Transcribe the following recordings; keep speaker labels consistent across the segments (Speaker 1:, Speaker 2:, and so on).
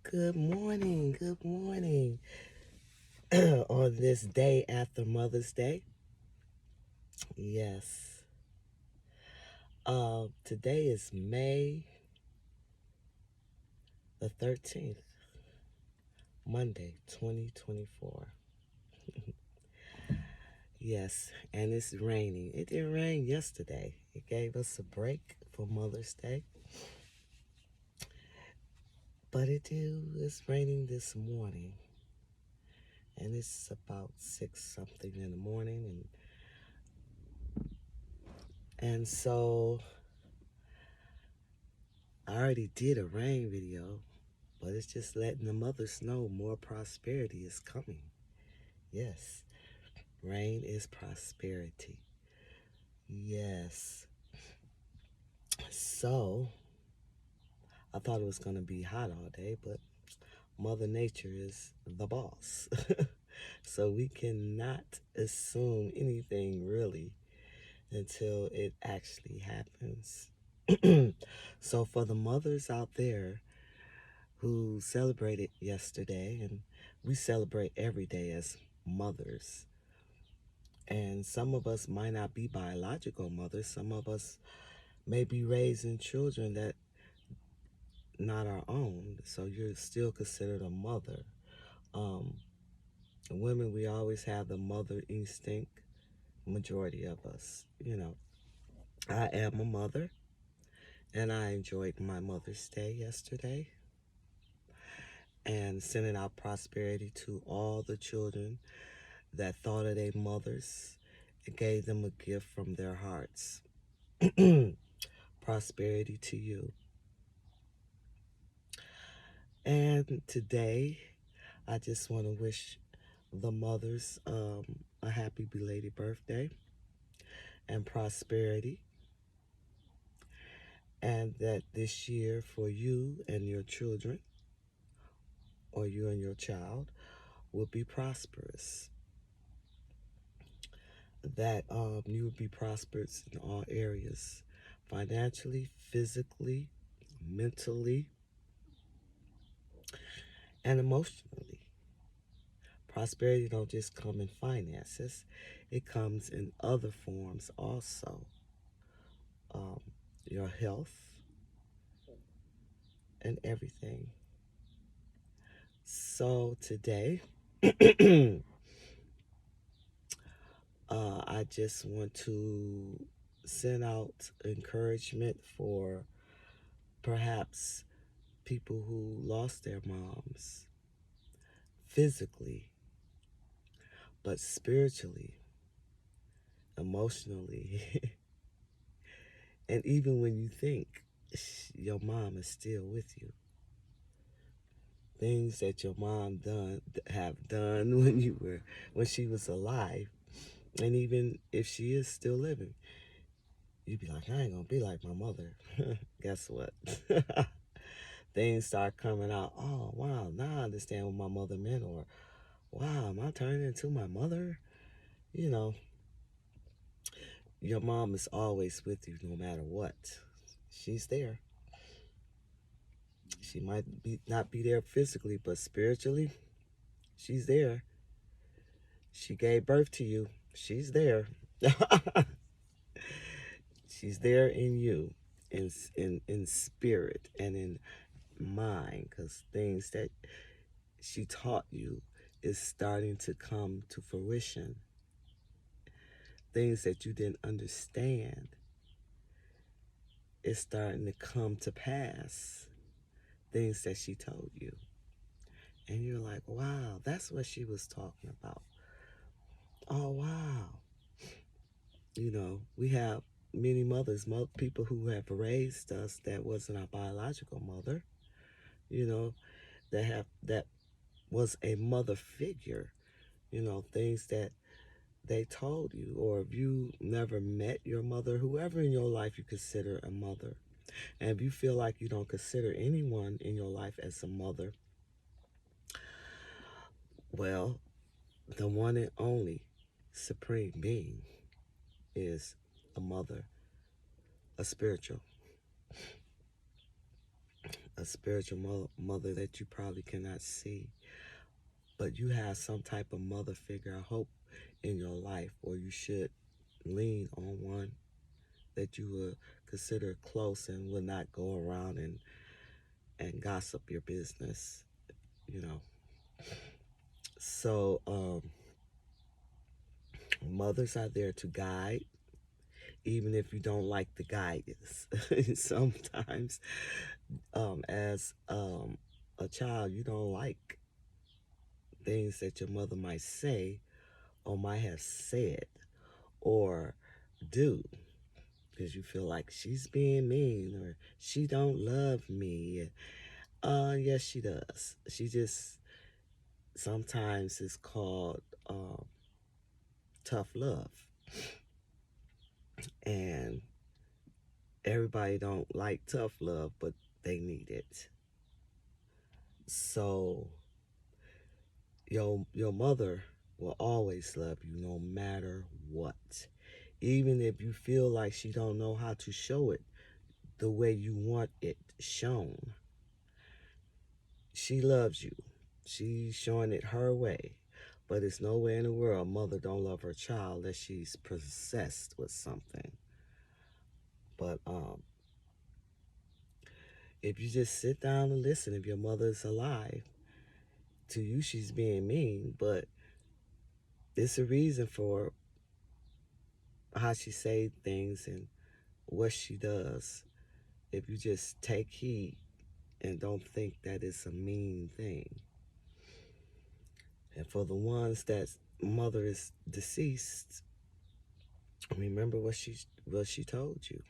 Speaker 1: Good morning. Good morning. On this day after Mother's Day. Yes. Today is May the 13th, Monday, 2024. Yes, and it's raining. It didn't rain yesterday. It gave us a break for Mother's Day. But it's raining this morning. And it's about 6 something in the morning, and so I already did a rain video, but it's just letting the mothers know more prosperity is coming. Yes, rain is prosperity. Yes. So, I thought it was going to be hot all day, but Mother Nature is the boss. So we cannot assume anything really until it actually happens. So for the mothers out there who celebrated yesterday, and we celebrate every day as mothers. And some of us might not be biological mothers. Some of us may be raising children that not our own. So you're still considered a mother. Um, Women, we always have the mother instinct. Majority of us, I am a mother, and I enjoyed my Mother's Day yesterday, and sending out prosperity to all the children that thought of their mothers. It gave them a gift from their hearts. Prosperity to you. And today, I just want to wish the mothers a happy belated birthday and prosperity. And that this year for you and your children, or you and your child, will be prosperous. That you will be prosperous in all areas, financially, physically, mentally, and emotionally. Prosperity don't just come in finances, it comes in other forms also. Um, your health and everything. So today, I just want to send out encouragement for perhaps people who lost their moms physically, but spiritually, emotionally, and even when you think your mom is still with you. Things that your mom have done when she was alive, and even if she is still living, you'd be like, I ain't gonna be like my mother. Guess what? Things start coming out. Oh wow, now I understand what my mother meant, or wow, am I turning into my mother? You know, your mom is always with you no matter what. She's there. She might be not be there physically, but spiritually, she's there. She gave birth to you. She's there. She's there in you, in spirit and in mind, because things that she taught you is starting to come to fruition. Things that you didn't understand is starting to come to pass. Things that she told you. And you're like, wow, that's what she was talking about. Oh, wow. We have many mothers, people who have raised us that wasn't our biological mother, you know, that was a mother figure, things that they told you, or if you never met your mother, whoever in your life you consider a mother. And if you feel like you don't consider anyone in your life as a mother, well, the one and only supreme being is a mother, a spiritual. a spiritual mother that you probably cannot see, but you have some type of mother figure, I hope, in your life, or you should lean on one that you would consider close and would not go around and gossip your business, you know. So mothers are there to guide, even if you don't like the guidance. Sometimes as a child, you don't like things that your mother might say or might have said or do, because you feel like she's being mean or she don't love me. Yes, she does. She just sometimes is called tough love, and everybody don't like tough love, but they need it. So your mother will always love you no matter what, even if you feel like she don't know how to show it the way you want it shown. She loves you. She's showing it her way. But it's nowhere in the world mother don't love her child unless she's possessed with something. But if you just sit down and listen, if your mother's alive, to you she's being mean, but it's a reason for how she say things and what she does. If you just take heed and don't think that it's a mean thing. And for the ones that mother is deceased, remember what she told you.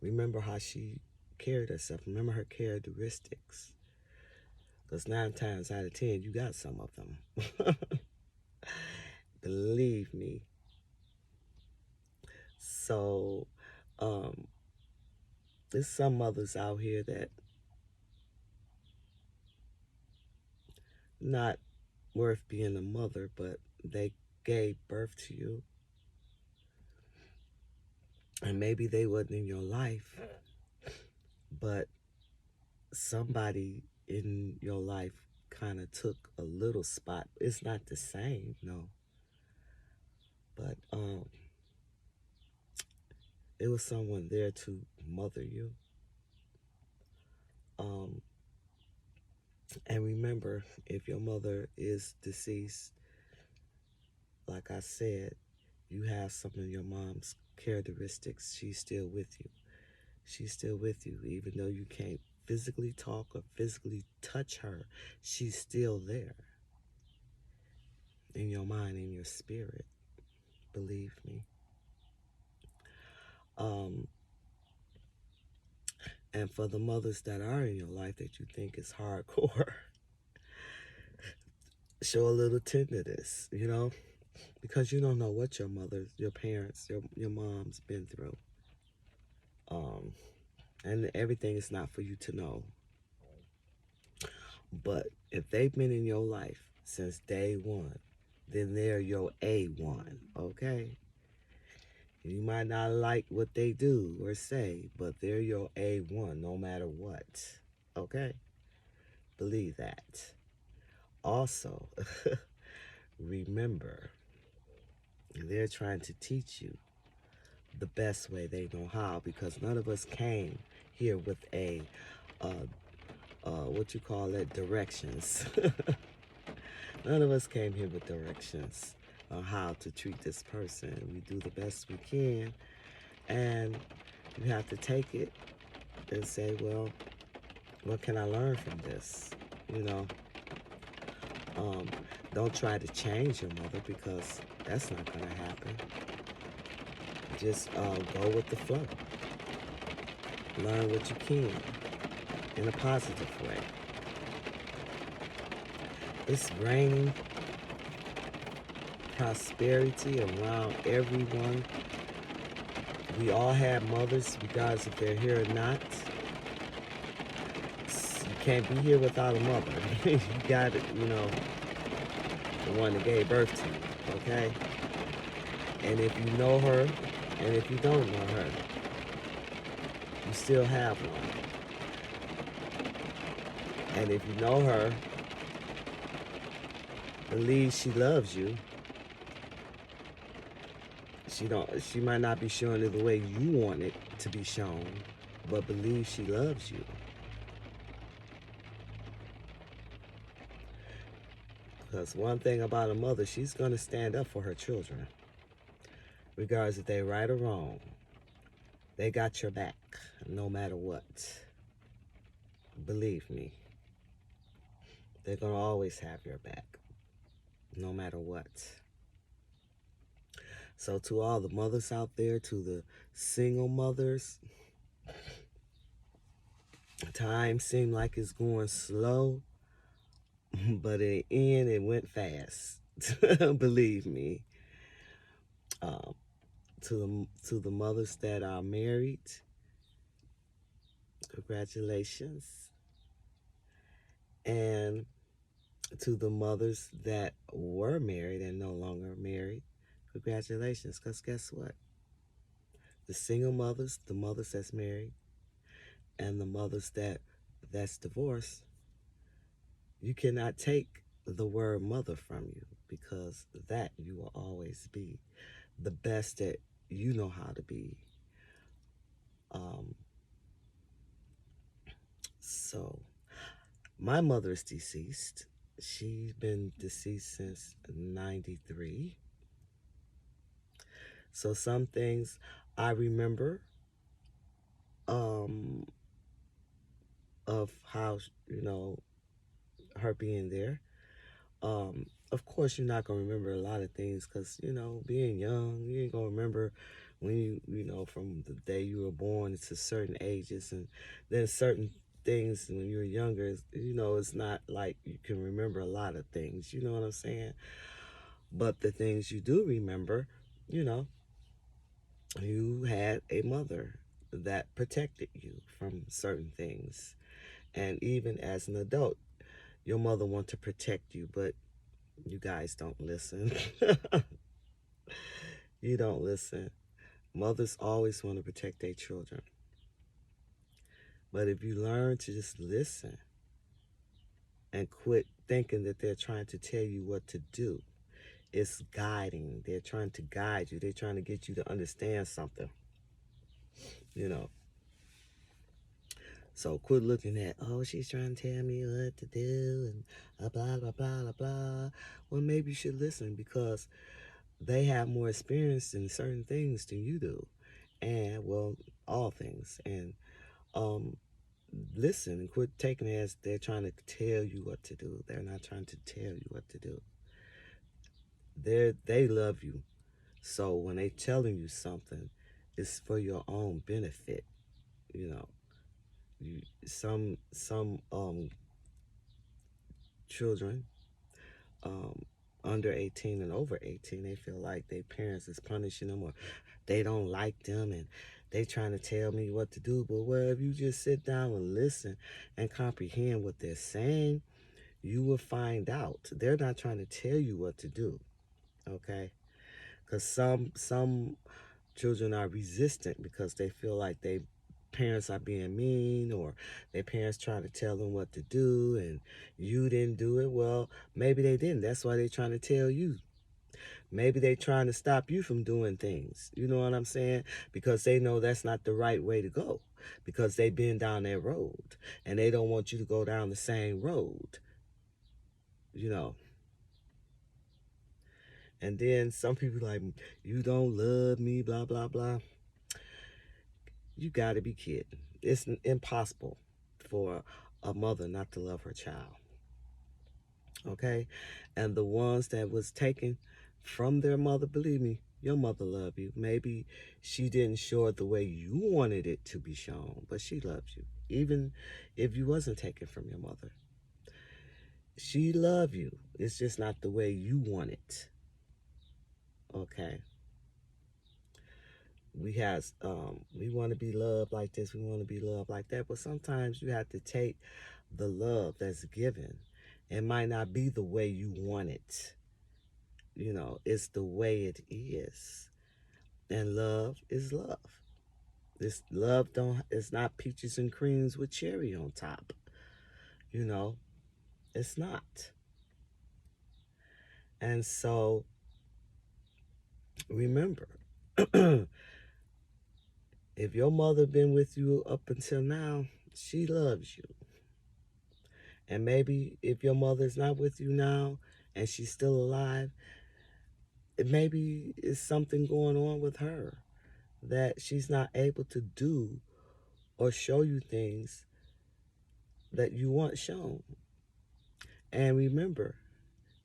Speaker 1: Remember how she carried herself. Remember her characteristics. Because 9 times out of 10, you got some of them. Believe me. So, there's some mothers out here that not worth being a mother, but they gave birth to you. And maybe they wasn't in your life, but somebody in your life kind of took a little spot. It's not the same, no. But it was someone there to mother you. And remember, if your mother is deceased, like I said, you have some of your mom's characteristics. She's still with you. She's still with you. Even though you can't physically talk or physically touch her, she's still there. In your mind, in your spirit. Believe me. And for the mothers that are in your life that you think is hardcore, show a little tenderness, you know, because you don't know what your mother, your parents, your mom's been through. And everything is not for you to know. But if they've been in your life since day one, then they're your A1, okay? You might not like what they do or say, but they're your A1 no matter what, okay? Believe that. Also, remember, they're trying to teach you the best way they know how, because none of us came here with a, what you call it, directions. None of us came here with directions on how to treat this person. We do the best we can, and you have to take it and say, well, what can I learn from this? You know, don't try to change your mother, because that's not going to happen. Just go with the flow. Learn what you can in a positive way. It's raining prosperity around everyone. We all have mothers, regardless if they're here or not. You can't be here without a mother. You got it, you know, the one that gave birth to you, okay? And if you know her, and if you don't know her, you still have one. And if you know her, believe she loves you. She might not be showing it the way you want it to be shown, but believe she loves you. Because one thing about a mother, she's going to stand up for her children, regardless if they're right or wrong. They got your back, no matter what. Believe me, they're going to always have your back, no matter what. So to all the mothers out there, to the single mothers, time seemed like it's going slow, but in the end, it went fast. Believe me. To the mothers that are married, congratulations. And to the mothers that were married and no longer married, congratulations. Because guess what? The single mothers, the mothers that's married, and the mothers that's divorced, you cannot take the word mother from you, because that you will always be the best that you know how to be. So my mother is deceased. She's been deceased since 93. So some things I remember of how, her being there. Of course, you're not going to remember a lot of things because, being young, you ain't going to remember when from the day you were born to certain ages. And then certain things when you were younger, it's not like you can remember a lot of things. You know what I'm saying? But the things you do remember, you had a mother that protected you from certain things. And even as an adult, your mother wants to protect you, but you guys don't listen. You don't listen. Mothers always want to protect their children. But if you learn to just listen and quit thinking that they're trying to tell you what to do, it's guiding. They're trying to guide you. They're trying to get you to understand something. So quit looking at, oh, she's trying to tell me what to do and blah, blah, blah, blah, blah. Well, maybe you should listen, because they have more experience in certain things than you do. And, well, all things. And listen and quit taking it as they're trying to tell you what to do. They're not trying to tell you what to do. They love you. So when they telling you something, it's for your own benefit. Some children under 18 and over 18, they feel like their parents is punishing them, or they don't like them and they trying to tell me what to do. But well, if you just sit down and listen and comprehend what they're saying, you will find out they're not trying to tell you what to do. Okay? Because some children are resistant because they feel like they parents are being mean, or their parents trying to tell them what to do and you didn't do it. Well, maybe they didn't. That's why they're trying to tell you. Maybe they're trying to stop you from doing things. You know what I'm saying? Because they know that's not the right way to go, because they've been down that road and they don't want you to go down the same road. And then some people like, you don't love me, blah, blah, blah. You got to be kidding. It's impossible for a mother not to love her child. Okay? And the ones that was taken from their mother, believe me, your mother loved you. Maybe she didn't show it the way you wanted it to be shown, but she loved you. Even if you wasn't taken from your mother, she loved you. It's just not the way you want it. Okay? We want to be loved like this, we want to be loved like that, but sometimes you have to take the love that's given. It might not be the way you want it. It's the way it is. And love is love. It's not peaches and creams with cherry on top. You know, it's not. And so remember, if your mother been with you up until now, she loves you. And maybe if your mother's not with you now and she's still alive, maybe it's something going on with her that she's not able to do or show you things that you want shown. And remember,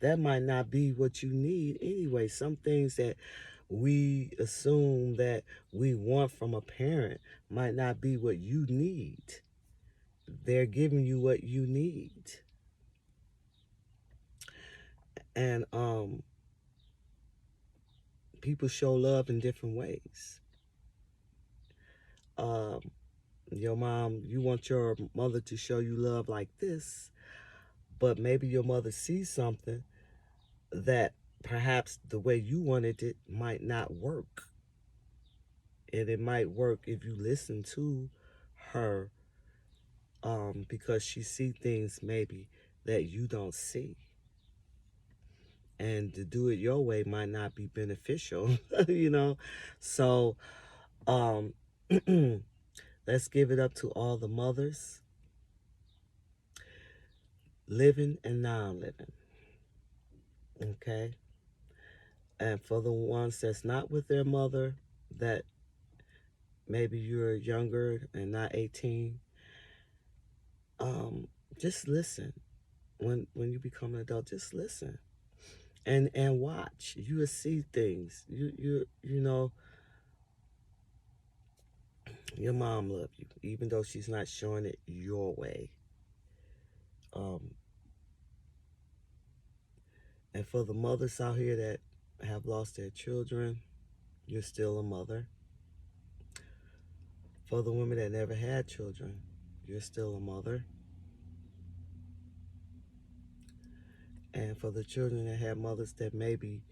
Speaker 1: that might not be what you need anyway. Some things that we assume that we want from a parent might not be what you need. They're giving you what you need. And people show love in different ways. Um, your mom, you want your mother to show you love like this, but maybe your mother sees something that perhaps the way you wanted it might not work. And it might work if you listen to her, because she see things maybe that you don't see. And to do it your way might not be beneficial, you know? So, um, let's give it up to all the mothers, living and non-living, okay? And for the ones that's not with their mother, that maybe you're younger and not 18, just listen. When you become an adult, just listen and watch. You will see things. You know, your mom loves you, even though she's not showing it your way. Um, and for the mothers out here that have lost their children, you're still a mother. For the women that never had children, you're still a mother. And for the children that had mothers that maybe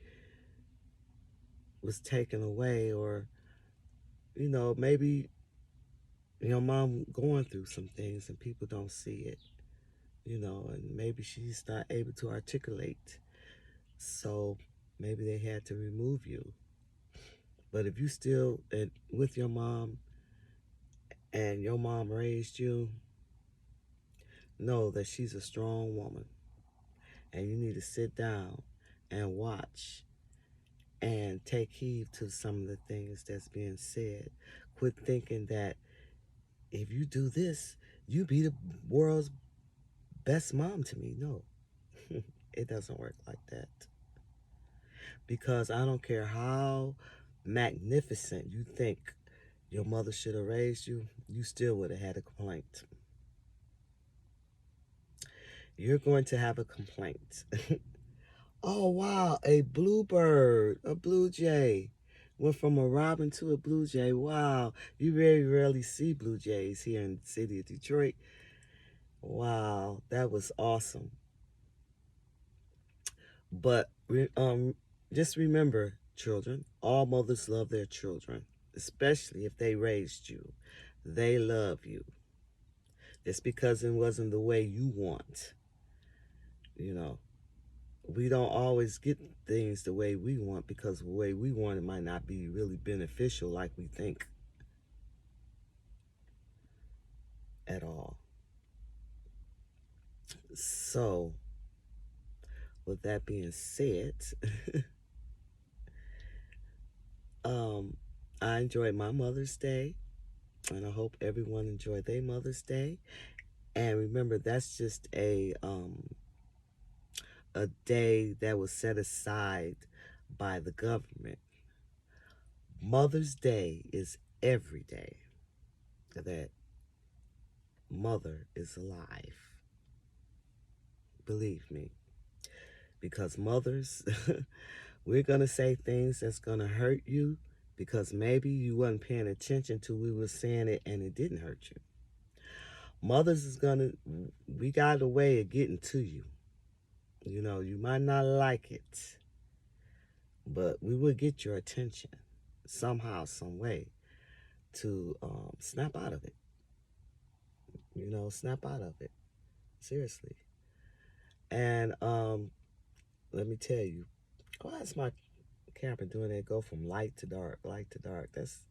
Speaker 1: was taken away, or you know, maybe your mom going through some things and people don't see it, you know, and maybe she's not able to articulate, so maybe they had to remove you. But if you still with your mom and your mom raised you, know that she's a strong woman, and you need to sit down and watch and take heed to some of the things that's being said. Quit thinking that if you do this, you be the world's best mom to me. No, it doesn't work like that. Because I don't care how magnificent you think your mother should have raised you, you still would have had a complaint. You're going to have a complaint. Oh, wow, a bluebird, a blue jay. Went from a robin to a blue jay. Wow, you very rarely see blue jays here in the city of Detroit. Wow, that was awesome. But just remember, children, all mothers love their children, especially if they raised you. They love you. It's because it wasn't the way you want. You know, we don't always get things the way we want because the way we want it might not be really beneficial like we think at all. So, with that being said, um, I enjoyed my Mother's Day, and I hope everyone enjoyed their Mother's Day. And remember, that's just a day that was set aside by the government. Mother's Day is every day that mother is alive. Believe me. Because mothers, we're going to say things that's going to hurt you because maybe you wasn't paying attention to we were saying it and it didn't hurt you. Mothers is going to, we got a way of getting to you. You know, you might not like it, but we will get your attention somehow, some way to snap out of it. You know, snap out of it. Seriously. And let me tell you, why is my camera doing that? Go from light to dark, light to dark. It's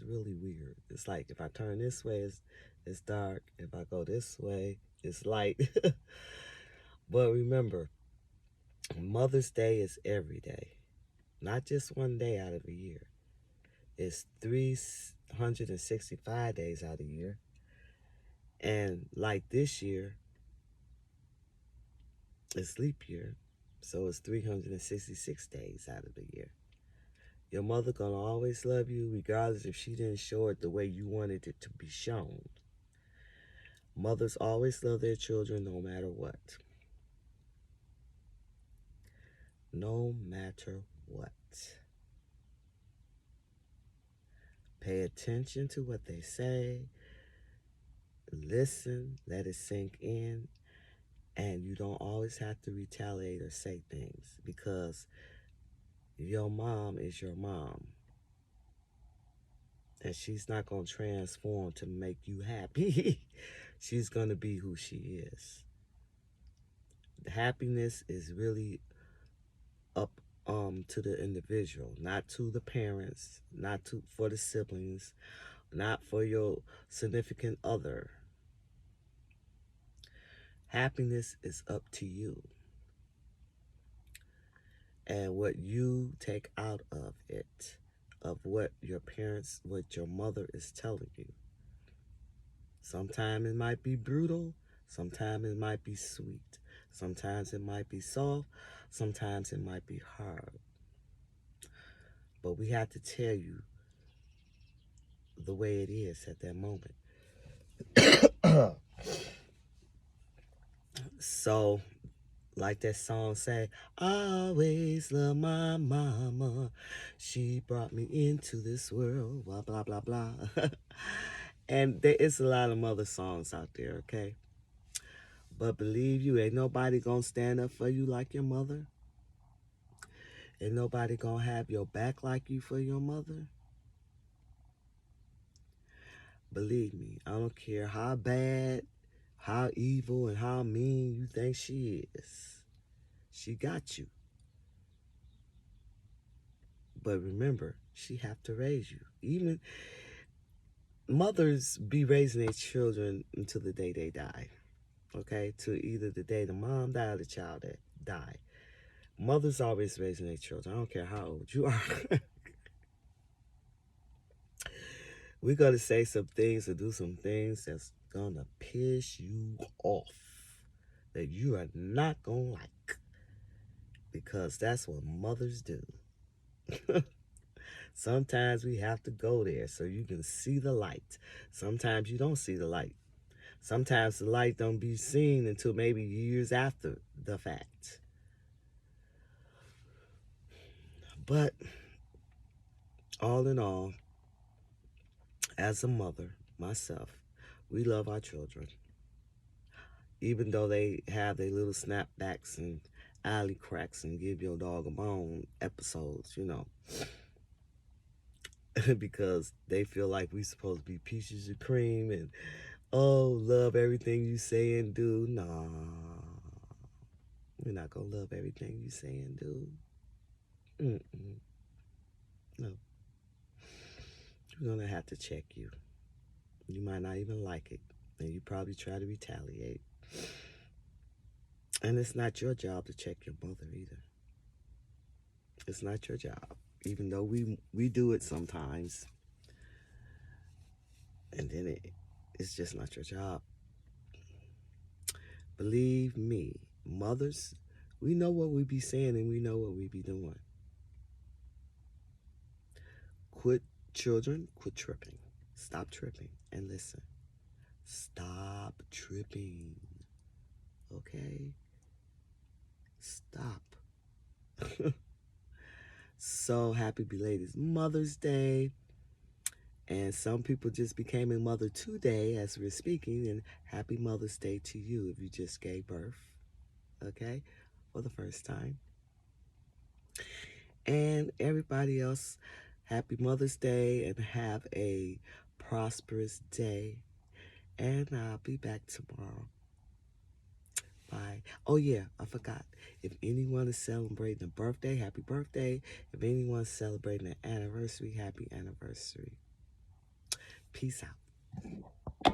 Speaker 1: really weird. It's like if I turn this way, it's dark. If I go this way, it's light. But remember, Mother's Day is every day, not just one day out of a year. It's 365 days out of a year. And like this year, it's leap year, so it's 366 days out of the year. Your mother gonna always love you regardless if she didn't show it the way you wanted it to be shown. Mothers always love their children no matter what. No matter what. Pay attention to what they say. Listen, let it sink in. And you don't always have to retaliate or say things because your mom is your mom. And she's not going to transform to make you happy. She's going to be who she is. The happiness is really up to the individual, not to the parents, not to for the siblings, not for your significant other. Happiness is up to you. And what you take out of it, of what your parents, what your mother is telling you. Sometimes it might be brutal, sometimes it might be sweet, sometimes it might be soft, sometimes it might be hard. But we have to tell you the way it is at that moment. So, like that song say, I always love my mama. She brought me into this world, blah, blah, blah, blah. And there is a lot of mother songs out there, okay? But believe you, ain't nobody gonna stand up for you like your mother. Ain't nobody gonna have your back like you for your mother. Believe me, I don't care how bad, how evil, and how mean you think she is. She got you. But remember, she have to raise you. Even mothers be raising their children until the day they die. Okay? To either the day the mom died or the child that died. Mothers always raising their children. I don't care how old you are. We're going to say some things or do some things that's going to piss you off. That you are not going to like. Because that's what mothers do. Sometimes we have to go there so you can see the light. Sometimes you don't see the light. Sometimes the light don't be seen until maybe years after the fact. But all in all, as a mother, myself, we love our children. Even though they have their little snapbacks and alley cracks and give your dog a bone episodes, you know. Because they feel like we supposed to be peaches and cream and, oh, love everything you say and do. Nah, we're not going to love everything you say and do. Mm-mm. No. We're going to have to check you. You might not even like it. And you probably try to retaliate. And it's not your job to check your mother either. It's not your job. Even though we do it sometimes. And then it's just not your job. Believe me, mothers, we know what we be saying and we know what we be doing. Children, quit tripping. Stop tripping and listen. Stop tripping. Okay? Stop. So happy belated Mother's Day. And some people just became a mother today as we're speaking. And happy Mother's Day to you if you just gave birth. Okay? For the first time. And everybody else, happy Mother's Day and have a prosperous day. And I'll be back tomorrow. Oh yeah, I forgot. If anyone is celebrating a birthday, happy birthday. If anyone's celebrating an anniversary, happy anniversary. Peace out.